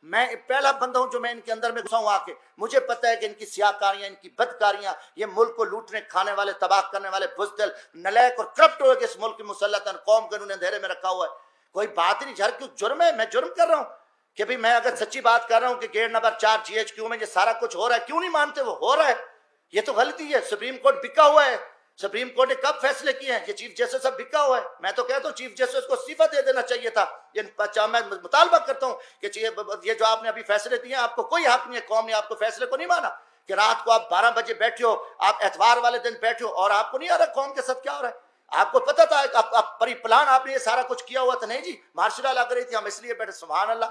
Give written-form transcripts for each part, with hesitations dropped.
میں پہلا بندہ ہوں جو میں ان کے اندر میں گھسا ہوں آ کے. مجھے پتہ ہے کہ ان کی سیاہکاریاں، ان کی بدکاریاں، یہ ملک کو لوٹنے کھانے والے، تباہ کرنے والے بزدل، نلیک اور کرپٹ ہوئے کہ اس ملک کی مسلطن قوم کو انہوں نے اندھیرے میں رکھا ہوا ہے. کوئی بات نہیں، جھر کیوں جرم ہے؟ میں جرم کر رہا ہوں کہ بھئی میں اگر سچی بات کر رہا ہوں کہ گیٹ نمبر 4 GHQ میں یہ سارا کچھ ہو رہا ہے، کیوں نہیں مانتے؟ وہ ہو رہا ہے، یہ تو غلطی ہے. سپریم کورٹ بکا ہوا ہے. سپریم کورٹ نے کب فیصلے کیے ہیں؟ یہ چیف جسٹس اب بکا ہوا ہے. میں تو کہتا ہوں چیف جسٹس کو استعفیٰ دے دینا چاہیے تھا. میں مطالبہ کرتا ہوں کہ یہ جو آپ نے ابھی فیصلے دیے ہیں، آپ کو کوئی حق نہیں ہے، قوم نے آپ کو فیصلے کو نہیں مانا کہ رات کو آپ 12 بجے بیٹھے ہو، آپ اتوار والے دن بیٹھے ہو اور آپ کو نہیں آ رہا قوم کے ساتھ کیا ہو رہا ہے. آپ کو پتہ تھا پری پلان آپ نے یہ سارا کچھ کیا ہوا تھا؟ نہیں جی، مارشل لا لگ رہی تھی، ہم اس لیے بیٹھے. سبحان اللہ،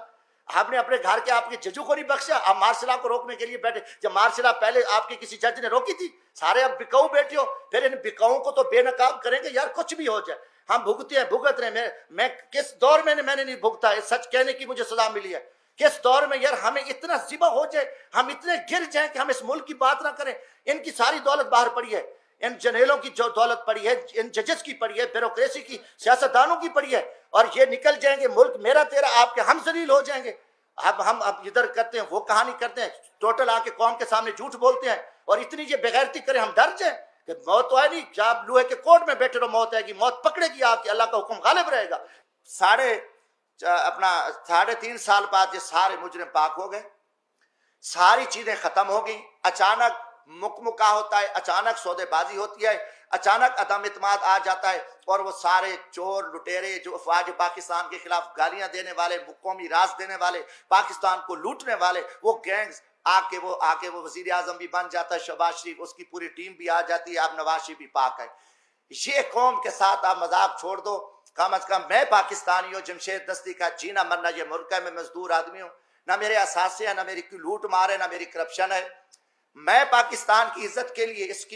آپ نے اپنے گھر کے آپ کے ججوں کو نہیں بخشا، آپ مارشل کو روکنے کے لیے بیٹھے. جب مارشل پہلے آپ کے کسی جج نے روکی تھی؟ سارے اب بکاؤ بیٹھے ہو. پھر ان بکاؤں کو تو بے نقاب کریں گے یار، کچھ بھی ہو جائے. ہم بھگتے ہیں، بھگت رہے ہیں. میں کس دور میں نے نہیں بھگتا ہے، سچ کہنے کی مجھے سزا ملی ہے. کس دور میں یار ہمیں اتنا ذبح ہو جائے، ہم اتنے گر جائیں کہ ہم اس ملک کی بات نہ کریں. ان کی ساری دولت باہر پڑی ہے، ان جنرلوں کی جو دولت پڑی ہے، ان ججز کی پڑی ہے، بیوروکریسی کی، سیاستدانوں کی پڑی ہے، اور یہ نکل جائیں گے. ملک میرا تیرا آپ کے ہم ذلیل ہو جائیں گے. اب ہم ادھر کرتے ہیں، وہ کہانی کرتے ہیں، ٹوٹل آ کے قوم کے سامنے جھوٹ بولتے ہیں اور اتنی یہ بغیرتی کریں ہم ڈر جائیں کہ موت تو ہے نہیں. جب آپ لوہے کے کوٹ میں بیٹھے رہو، موت آئے گی، موت پکڑے گی آپ کی، اللہ کا حکم غالب رہے گا. 3.5 سال بعد یہ سارے مجرم پاک ہو گئے، ساری چیزیں ختم ہو گئیں. اچانک مکمکا ہوتا ہے، اچانک سودے بازی ہوتی ہے، اچانک عدم اعتماد آ جاتا ہے، اور وہ سارے چور لٹیرے جو افواج پاکستان کے خلاف گالیاں دینے والے، قومی راز دینے والے، پاکستان کو لوٹنے والے، وہ گینگز آ کے وہ وزیر اعظم بھی بن جاتا ہے شہباز شریف، اس کی پوری ٹیم بھی آ جاتی ہے، اب نواز شریف بھی پاک ہے. یہ قوم کے ساتھ آپ مذاق چھوڑ دو. کم از کم میں پاکستانی ہوں، جمشید دستی کا جینا مرنا یہ ملک ہے، میں مزدور آدمی ہوں، نہ میرے اثاثے ہیں، نہ میری کوئی لوٹ مار ہے، نہ میری کرپشن ہے. میں پاکستان کی عزت کے لیے، اس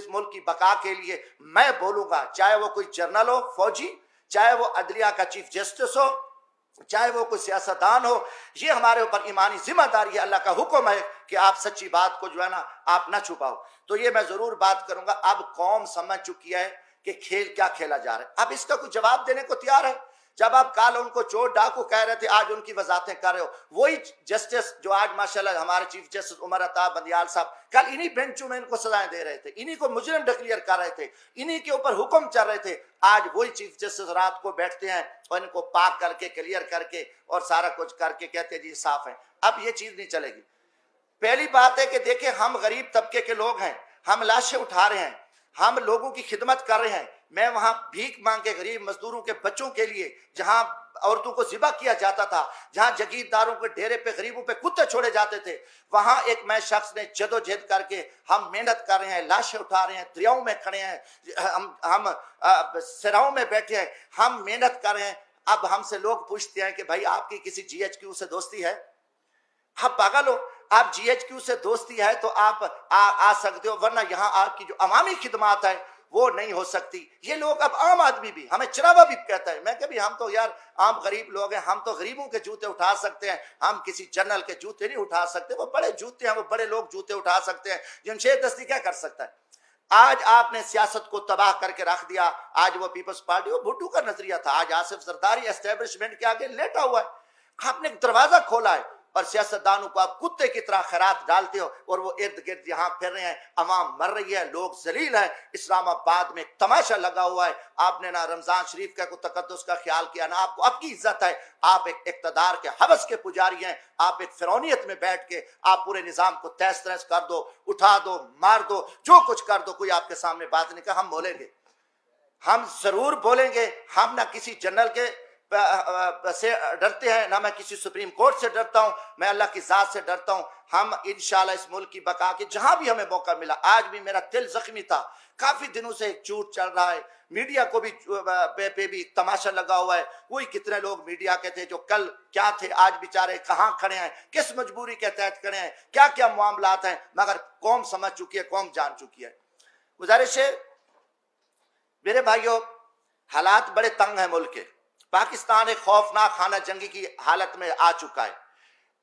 ملک کی بقا کے لیے میں بولوں گا، چاہے وہ کوئی جنرل ہو، فوجی، چاہے وہ عدلیہ کا چیف جسٹس ہو، چاہے وہ کوئی سیاستدان ہو. یہ ہمارے اوپر ایمانی ذمہ داری ہے، اللہ کا حکم ہے کہ آپ سچی بات کو جو ہے نا آپ نہ چھپاؤ. تو یہ میں ضرور بات کروں گا. اب قوم سمجھ چکی ہے کہ کھیل کیا کھیلا جا رہا ہے. اب اس کا کوئی جواب دینے کو تیار ہے؟ جب آپ کل ان کو چور ڈاکو کہہ رہے تھے، آج ان کی وضاحتیں کر رہے ہو. وہی جسٹس جو آج ماشاءاللہ ہمارے چیف جسٹس عمر عطا بندیال صاحب کل انہی بینچوں میں ان کو سزائیں دے رہے تھے، انہی کو مجرم ڈکلیئر کر رہے تھے، انہی کے اوپر حکم چل رہے تھے. آج وہی چیف جسٹس رات کو بیٹھتے ہیں اور ان کو پاک کر کے، کلیئر کر کے اور سارا کچھ کر کے کہتے ہیں جی صاف ہیں. اب یہ چیز نہیں چلے گی. پہلی بات ہے کہ دیکھیں ہم غریب طبقے کے لوگ ہیں، ہم لاشیں اٹھا رہے ہیں، ہم لوگوں کی خدمت کر رہے ہیں. میں وہاں بھیک مانگ کے غریب مزدوروں کے بچوں کے لیے، جہاں عورتوں کو ذبح کیا جاتا تھا، جہاں جگیرداروں کے ڈیرے پہ غریبوں پہ کتے چھوڑے جاتے تھے، وہاں ایک میں شخص نے جدوجہد کر کے ہم محنت کر رہے ہیں، لاشیں اٹھا رہے ہیں، دریاؤں میں کھڑے ہیں، ہم سراؤں میں بیٹھے ہیں، ہم محنت کر رہے ہیں. اب ہم سے لوگ پوچھتے ہیں کہ بھائی آپ کی کسی GHQ سے دوستی ہے؟ آپ پاگل ہو؟ آپ GHQ سے دوستی ہے تو آپ آ سکتے ہو، ورنہ یہاں آپ کی جو عوامی خدمات ہے وہ نہیں ہو سکتی. یہ لوگ اب عام آدمی بھی ہمیں چراوا بھی کہتا ہے. میں کہ بھی ہم تو یار عام غریب لوگ ہیں، ہم تو غریبوں کے جوتے اٹھا سکتے ہیں، ہم کسی جنرل کے جوتے نہیں اٹھا سکتے. وہ بڑے جوتے ہیں، وہ بڑے لوگ جوتے اٹھا سکتے ہیں. جمشید دستی کیا کر سکتا ہے؟ آج آپ نے سیاست کو تباہ کر کے رکھ دیا. آج وہ پیپلز پارٹی، وہ بھٹو کا نظریہ تھا، آج آصف زرداری اسٹیبلشمنٹ کے آگے لیٹا ہوا ہے. آپ نے ایک دروازہ کھولا ہے اور سیاستدانوں کو آپ کتے کی طرح خیرات ڈالتے ہو، اور وہ ارد گرد یہاں پھر رہے ہیں. عوام مر رہی ہے، لوگ ذلیل ہیں. اسلام آباد میں ایک تماشا لگا ہوا ہے. آپ نے نہ رمضان شریف کا کوئی تقدس کا خیال کیا، نہ آپ کو آپ کی عزت ہے. آپ ایک اقتدار کے ہوس کے پجاری ہیں. آپ ایک فرعونیت میں بیٹھ کے آپ پورے نظام کو تہس نہس کر دو، اٹھا دو، مار دو، جو کچھ کر دو. کوئی آپ کے سامنے بات نہیں کہا. ہم بولیں گے، ہم ضرور بولیں گے. ہم نہ کسی جنرل کے سے ڈرتے ہیں، نہ میں کسی سپریم کورٹ سے ڈرتا ہوں، میں اللہ کی ذات سے ڈرتا ہوں. ہم انشاءاللہ اس ملک کی بقا کے جہاں بھی ہمیں موقع ملا. آج بھی میرا دل زخمی تھا، کافی دنوں سے ایک جھوٹ چل رہا ہے، میڈیا کو بھی پہ بھی تماشا لگا ہوا ہے. وہی کتنے لوگ میڈیا کے تھے جو کل کیا تھے، آج بیچارے کہاں کھڑے ہیں، کس مجبوری کے تحت کھڑے ہیں، کیا کیا معاملات ہیں. مگر قوم سمجھ چکی ہے، قوم جان چکی ہے. گزارش ہے میرے بھائیوں، حالات بڑے تنگ ہیں ملک کے. پاکستان ایک خوفناک خانہ جنگی کی حالت میں آ چکا ہے.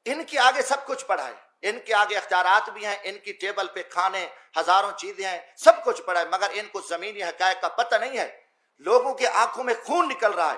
ان کے آگے سب کچھ پڑا ہے، ان کے آگے اختیارات بھی ہیں، ان کی ٹیبل پہ کھانے ہزاروں چیزیں ہیں، سب کچھ پڑا ہے. مگر ان کو زمینی حقائق کا پتہ نہیں ہے. لوگوں کے آنکھوں میں خون نکل رہا ہے.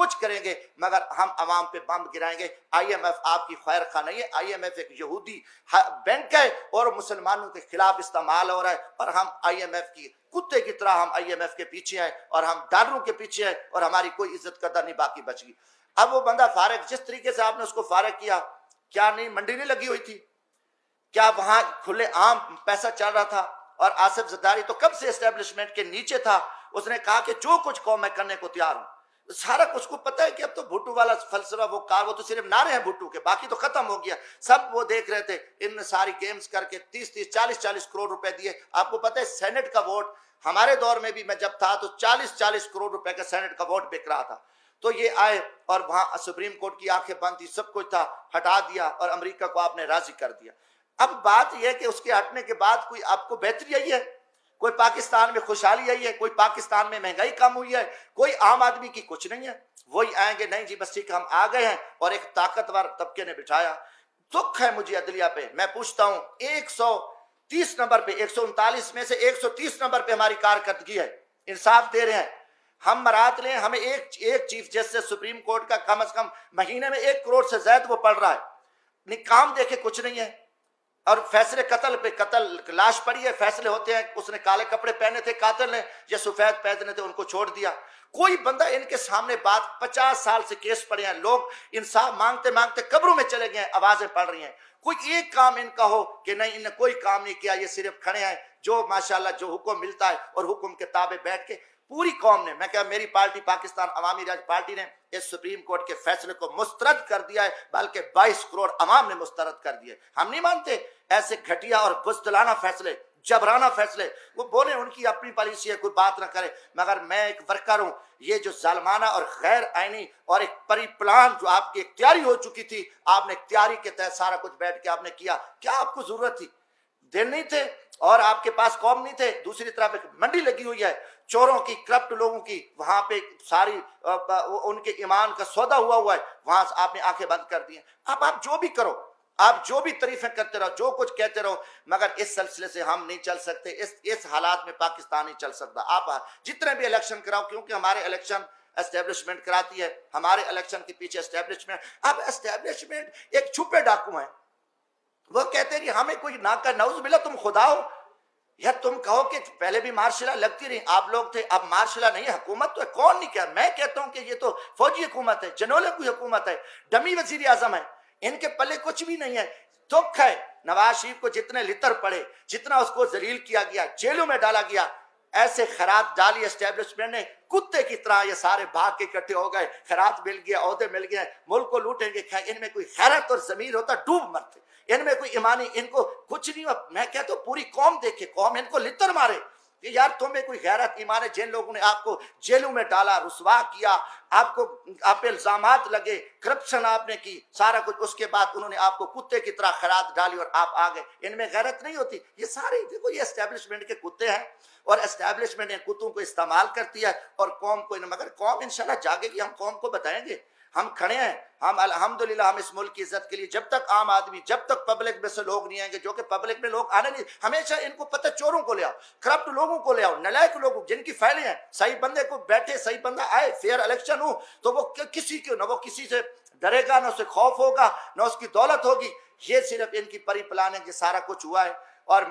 کچھ کریں گے مگر ہم عوام پہ بم گرائیں گے۔ آئی ایم ایف آپ کی خیر خواہ نہیں ہے، آئی ایم ایف ایک یہودی بینک ہے اور مسلمانوں کے خلاف استعمال ہو رہا ہے، اور ہم آئی ایم ایف کی کتے کی طرح ہم آئی ایم ایف کے پیچھے ہیں اور ہم ڈالروں کے پیچھے ہیں، اور ہماری کوئی عزت قدر نہیں باقی بچ گئی۔ اب وہ بندہ فارغ، جس طریقے سے آپ نے اس کو فارغ کیا، کیا نہیں منڈی نہیں لگی ہوئی تھی؟ کیا وہاں کھلے عام پیسہ چل رہا تھا؟ اور آصف زرداری تو کب سے اسٹیبلشمنٹ کے نیچے تھا، اس نے کہا کہ جو کچھ قوم میں کرنے کو تیار ہوں، سارا کچھ کو پتہ ہے کہ اب تو بھٹو والا فلسفہ وہ تو صرف نعرے ہیں بھٹو کے، باقی تو ختم ہو گیا، سب وہ دیکھ رہے تھے۔ ان نے ساری گیمز کر کے 30 40 کروڑ روپے دیے۔ آپ کو پتہ ہے سینٹ کا ووٹ ہمارے دور میں بھی میں جب تھا تو 40 کروڑ روپے کا سینٹ کا ووٹ بک رہا تھا۔ تو یہ آئے اور وہاں سپریم کورٹ کی آنکھیں بند تھی، سب کچھ تھا، ہٹا دیا اور امریکہ کو آپ نے راضی کر دیا۔ اب بات یہ ہے کہ اس کے ہٹنے کے بعد کوئی آپ کو بہتری آئی ہے؟ کوئی پاکستان میں خوشحالی آئی ہے؟ کوئی پاکستان میں مہنگائی کم ہوئی ہے؟ کوئی عام آدمی کی کچھ نہیں ہے۔ وہی آئیں گے نہیں جی بس ٹھیک ہم آ گئے ہیں، اور ایک طاقتور طبقے نے بٹھایا۔ دکھ ہے مجھے عدلیہ پہ، میں پوچھتا ہوں 130 نمبر پہ، 139 میں سے 130 نمبر پہ ہماری کارکردگی ہے، انصاف دے رہے ہیں۔ ہم مرات لیں، ہمیں ایک چیف جسٹس سپریم کورٹ کا کم از کم مہینے میں 1 کروڑ سے زائد وہ پڑ رہا ہے، کام دیکھے کچھ نہیں ہے۔ اور فیصلے قتل پہ قتل، لاش پڑی ہے، فیصلے ہوتے ہیں، اس نے کالے کپڑے پہنے تھے قاتل نے یا سفید پہنے تھے ان کو چھوڑ دیا۔ کوئی بندہ ان کے سامنے بات، 50 سال سے کیس پڑے ہیں، لوگ انصاف مانگتے مانگتے قبروں میں چلے گئے ہیں، آوازیں پڑ رہی ہیں، کوئی ایک کام ان کا ہو کہ نہیں ان نے کوئی کام نہیں کیا، یہ صرف کھڑے ہیں جو ماشاءاللہ جو حکم ملتا ہے اور حکم کے تابع بیٹھ کے پوری قوم نے، میں کہا میری پارٹی پاکستان عوامی راج پارٹی نے اس سپریم کورٹ کے فیصلے کو مسترد کر دیا ہے، بلکہ 22 کروڑ عوام نے مسترد کر دیا ہے۔ ہم نہیں مانتے ایسے گھٹیا اور بزدلانہ فیصلے، جبرانہ فیصلے، وہ بولے ان کی اپنی پالیسی ہے، کوئی بات نہ کرے، مگر میں ایک ورکر ہوں، یہ جو ظالمانہ اور غیر آئینی اور ایک پری پلان جو آپ کی اختیاری ہو چکی تھی، آپ نے اختیاری کے تحت سارا کچھ بیٹھ کے آپ نے کیا، کیا آپ کو ضرورت تھی؟ دن نہیں تھے اور آپ کے پاس قوم نہیں تھے۔ دوسری طرف ایک منڈی لگی ہوئی ہے چوروں کی، کرپٹ لوگوں کی، وہاں پہ ساری ان کے ایمان کا سودا ہوا ہے، وہاں سے آپ نے آنکھیں بند کر دی ہیں۔ اب آپ جو بھی کرو، آپ جو بھی تعریفیں کرتے رہو، جو کچھ کہتے رہو، مگر اس سلسلے سے ہم نہیں چل سکتے، اس حالات میں پاکستان نہیں چل سکتا۔ آپ جتنے بھی الیکشن کراؤ، کیونکہ ہمارے الیکشن اسٹیبلشمنٹ کراتی ہے، ہمارے الیکشن کے پیچھے اسٹیبلشمنٹ، اب اسٹیبلشمنٹ ایک چھپے ڈاکو ہیں، وہ کہتے ہیں کہ ہمیں کوئی نعوذ باللہ تم خدا ہو، یا تم کہو کہ پہلے بھی مارشلہ لگتی رہی، آپ لوگ تھے، اب مارشلہ نہیں ہے، حکومت تو ہے، کون نہیں کہا؟ میں کہتا ہوں کہ یہ تو فوجی حکومت ہے، جنولے کی حکومت ہے، ڈمی وزیر اعظم ہے، ان کے پلے کچھ بھی نہیں ہے۔ دکھ ہے نواز شریف کو جتنے لتر پڑے، جتنا اس کو ذلیل کیا گیا، جیلوں میں ڈالا گیا، ایسے خیرات ڈالی اسٹیبلشمنٹ نے، کتے کی طرح یہ سارے بھاگ کے اکٹھے ہو گئے، خیرات مل گیا، عہدے مل گئے، ملک کو لوٹیں گے۔ ان میں کوئی خیرت اور ضمیر ہوتا ڈوب مرتے، ان میں کوئی ایمانی، ان کو کچھ نہیں ہو۔ میں کہتا ہوں پوری قوم دیکھے، قوم ان کو لتر مارے کہ یار تمہیں کوئی غیرت ایمان ہے؟ جن لوگوں نے آپ کو جیلوں میں ڈالا، رسوا کیا، آپ کو آپ پہ الزامات لگے، کرپشن آپ نے کی، سارا کچھ، اس کے بعد انہوں نے آپ کو کتے کی طرح خیرات ڈالی اور آپ آ گئے، ان میں غیرت نہیں ہوتی؟ یہ سارے دیکھو یہ اسٹیبلشمنٹ کے کتے ہیں، اور اسٹیبلشمنٹ ان کتوں کو استعمال کرتی ہے اور قوم کو، مگر قوم انشاءاللہ جاگے گی، ہم قوم کو بتائیں گے، ہم کھڑے ہیں، ہم الحمدللہ ہم اس ملک کی عزت کے لیے، جب تک عام آدمی، جب تک پبلک میں سے لوگ نہیں آئیں گے، جو کہ پبلک میں لوگ آنے نہیں، ہمیشہ ان کو پتہ چوروں کو لے آؤ، کرپٹ لوگوں کو لے آؤ، نالائق لوگوں جن کی فائلیں ہیں، صحیح بندے کو بیٹھے، صحیح بندہ آئے، فیئر الیکشن ہو تو وہ کسی کو نہ، وہ کسی سے ڈرے گا، نہ اسے خوف ہوگا، نہ اس کی دولت ہوگی۔ یہ صرف ان کی پری پلاننگ یہ سارا کچھ ہوا ہے، اور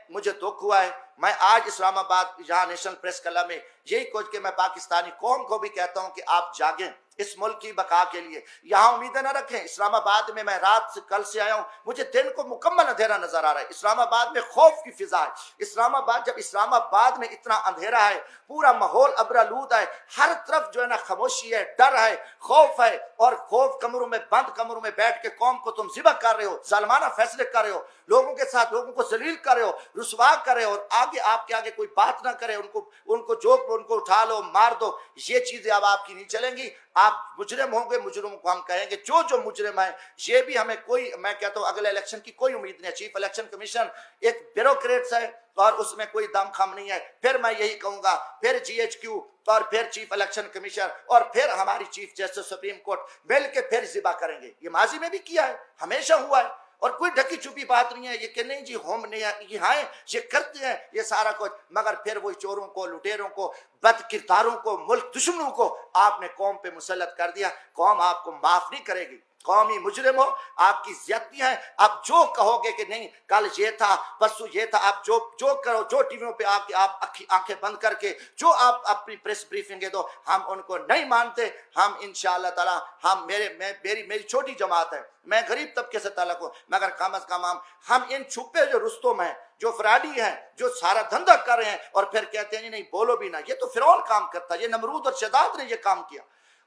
مجھے دکھ ہوا ہے۔ میں آج اسلام آباد یہاں نیشنل پریس کلب میں یہی کچھ کہ میں پاکستانی قوم کو بھی کہتا ہوں کہ آپ جاگیں اس ملک کی بقا کے لیے، یہاں امیدیں نہ رکھیں۔ اسلام آباد میں رات سے کل سے آیا ہوں، مجھے دن کو مکمل اندھیرا نظر آ رہا ہے، اسلام آباد میں خوف کی فضا ہے۔ اسلام آباد، جب اسلام آباد میں اتنا اندھیرا ہے، پورا ماحول ابرآلود ہے، ہر طرف جو ہے نا خاموشی ہے، ڈر ہے، خوف ہے، اور خوف کمروں میں بند کمروں میں بیٹھ کے قوم کو تم ذبح کر رہے ہو، ظالمانہ فیصلے کر رہے ہو، لوگوں کے ساتھ لوگوں کو ذلیل کر رہے ہو، رسوا کر رہے ہو، اور آگے آپ کے آگے کوئی بات نہ کرے، ان کو جوک ان کو اٹھا لو، مار دو، یہ چیزیں اب آپ کی نہیں چلیں گی۔ آپ مجرم ہوں گے، مجرموں کو ہم کہیں گے جو مجرم ہے، یہ بھی ہمیں کوئی، میں کہتا ہوں اگلے الیکشن کی کوئی امید نہیں ہے۔ چیف الیکشن کمیشن ایک بیوروکریٹس ہے اور اس میں کوئی دم خم نہیں ہے۔ پھر میں یہی کہوں گا، پھر جی ایچ کیو اور پھر چیف الیکشن کمیشن اور پھر ہماری چیف جسٹس سپریم کورٹ مل کے پھر ذبح کریں گے۔ یہ ماضی میں بھی کیا ہے، ہمیشہ ہوا ہے، اور کوئی ڈھکی چھپی بات نہیں ہے یہ کہ نہیں جی ہم نہیں یہاں یہ کرتے ہیں یہ سارا کچھ، مگر پھر وہی چوروں کو، لٹیروں کو، بد کرداروں کو، ملک دشمنوں کو آپ نے قوم پہ مسلط کر دیا۔ قوم آپ کو معاف نہیں کرے گی، قومی مجرم ہو، آپ کی زیادتی ہیں۔ آپ جو کہو گے کہ نہیں کل یہ تھا پرسوں یہ تھا، آپ جو کرو، جو ٹی ویوں پہ آپ آنکھیں بند کر کے جو آپ اپنی پریس بریفنگیں دو، ہم ان کو نہیں مانتے۔ ہم انشاءاللہ تعالی میری چھوٹی جماعت ہے، میں غریب طبقے سے تعلق ہوں، مگر کم از کم ہم ان چھپے جو رستم ہیں، جو فراڈی ہیں، جو سارا دھندا کر رہے ہیں اور پھر کہتے ہیں نہیں بولو بھی نہ، یہ تو فرعون کام کرتا، یہ نمرود اور شداد نے یہ کام کیا۔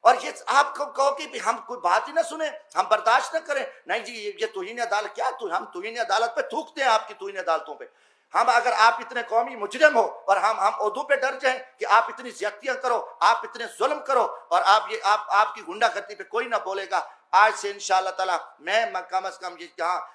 اور یہ آپ کو کہو کہ ہم کوئی بات ہی نہ سنیں، ہم برداشت نہ کریں، نہیں جی یہ توہین عدالت کیا، ہم توہین عدالت پہ تھوکتے ہیں، آپ کی توہین عدالتوں پہ۔ ہم اگر آپ اتنے قومی مجرم ہو اور ہم عہدوں پہ ڈر جائیں کہ آپ اتنی زیادتیاں کرو، آپ اتنے ظلم کرو، اور آپ کی غنڈہ گردی پہ کوئی نہ بولے گا، آج سے انشاءاللہ تعالی میں کم از کم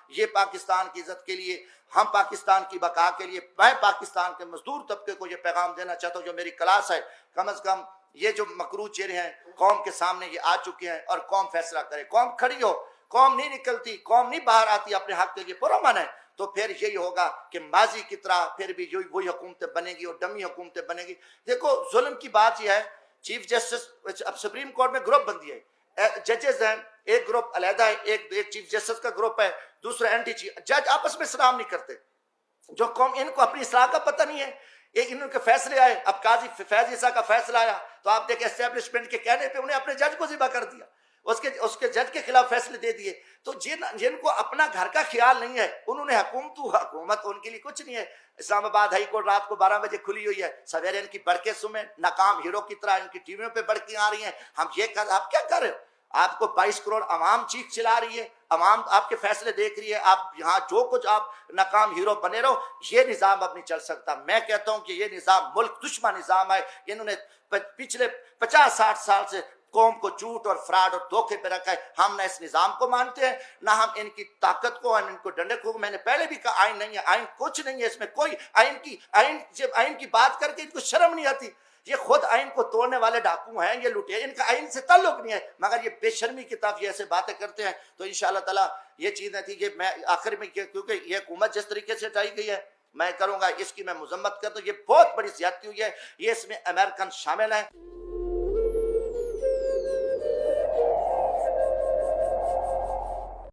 یہ پاکستان کی عزت کے لیے، ہم پاکستان کی بقا کے لیے، میں پاکستان کے مزدور طبقے کو یہ پیغام دینا چاہتا ہوں، جو میری کلاس ہے، کم از کم یہ جو مکروہ چہرے ہیں قوم کے سامنے یہ آ چکے ہیں، اور قوم فیصلہ کرے، قوم کھڑی ہو، قوم نہیں نکلتی، قوم نہیں باہر آتی اپنے حق کے لیے پرامن ہے، تو پھر یہی ہوگا کہ ماضی کی طرح پھر بھی وہی حکومتیں بنے گی اور ڈمی حکومتیں بنے گی۔ دیکھو ظلم کی بات یہ ہے، چیف جسٹس اب سپریم کورٹ میں گروپ بندی ہے، ججز ہیں، ایک گروپ علیحدہ ہے، ایک چیف جسٹس کا گروپ ہے، دوسرا اینٹی چیف، جج آپس میں سلام نہیں کرتے، جو قوم ان کو اپنی اصلاح کا پتہ نہیں ہے، ایک ان کے فیصلے آئے، اب قاضی فیض عیسیٰ کا فیصلہ آیا تو آپ دیکھیں اسٹیبلشمنٹ کے کہنے پہ انہیں اپنے جج کو ذبح کر دیا، اس کے جج کے خلاف فیصلے دے دیے۔ تو جن کو اپنا گھر کا خیال نہیں ہے، انہوں نے حکومت ان کے لیے کچھ نہیں ہے۔ اسلام آباد ہائی کورٹ رات کو 12 بجے کھلی ہوئی ہے، سویرے ان کی بڑکیں سنیں، ناکام ہیرو کی طرح ان کی ٹی ویوں پہ بڑکیں آ رہی ہیں، آپ کیا کر رہے ہو؟ آپ کو 22 کروڑ عوام چیخ چلا رہی ہے، عوام آپ کے فیصلے دیکھ رہی ہے، آپ یہاں جو کچھ آپ ناکام ہیرو بنے رہو، یہ نظام اب نہیں چل سکتا۔ میں کہتا ہوں کہ یہ نظام ملک دشمن نظام ہے، انہوں نے پچھلے 50-60 سال سے قوم کو جھوٹ اور فراڈ اور دھوکے پہ رکھا ہے۔ ہم نہ اس نظام کو مانتے ہیں، نہ ہم ان کی طاقت کو، ان کو ڈنڈے کو۔ میں نے پہلے بھی کہا آئین نہیں ہے، آئین کچھ نہیں ہے، اس میں کوئی آئین کی بات کر کے ان کو شرم نہیں آتی۔ یہ خود آئین کو توڑنے والے ڈاکو ہیں، یہ لٹے، ان کا آئین سے تعلق نہیں ہے، مگر یہ بے شرمی کی طرف یہ ایسے باتیں کرتے ہیں۔ تو انشاءاللہ تعالی یہ چیزیں تھی کہ میں آخر میں کیونکہ یہ حکومت جس طریقے سے چلائی گئی ہے میں کروں گا، اس کی میں مذمت کرتا ہوں، یہ بہت بڑی زیادتی ہوئی ہے، یہ اس میں امریکن شامل ہیں۔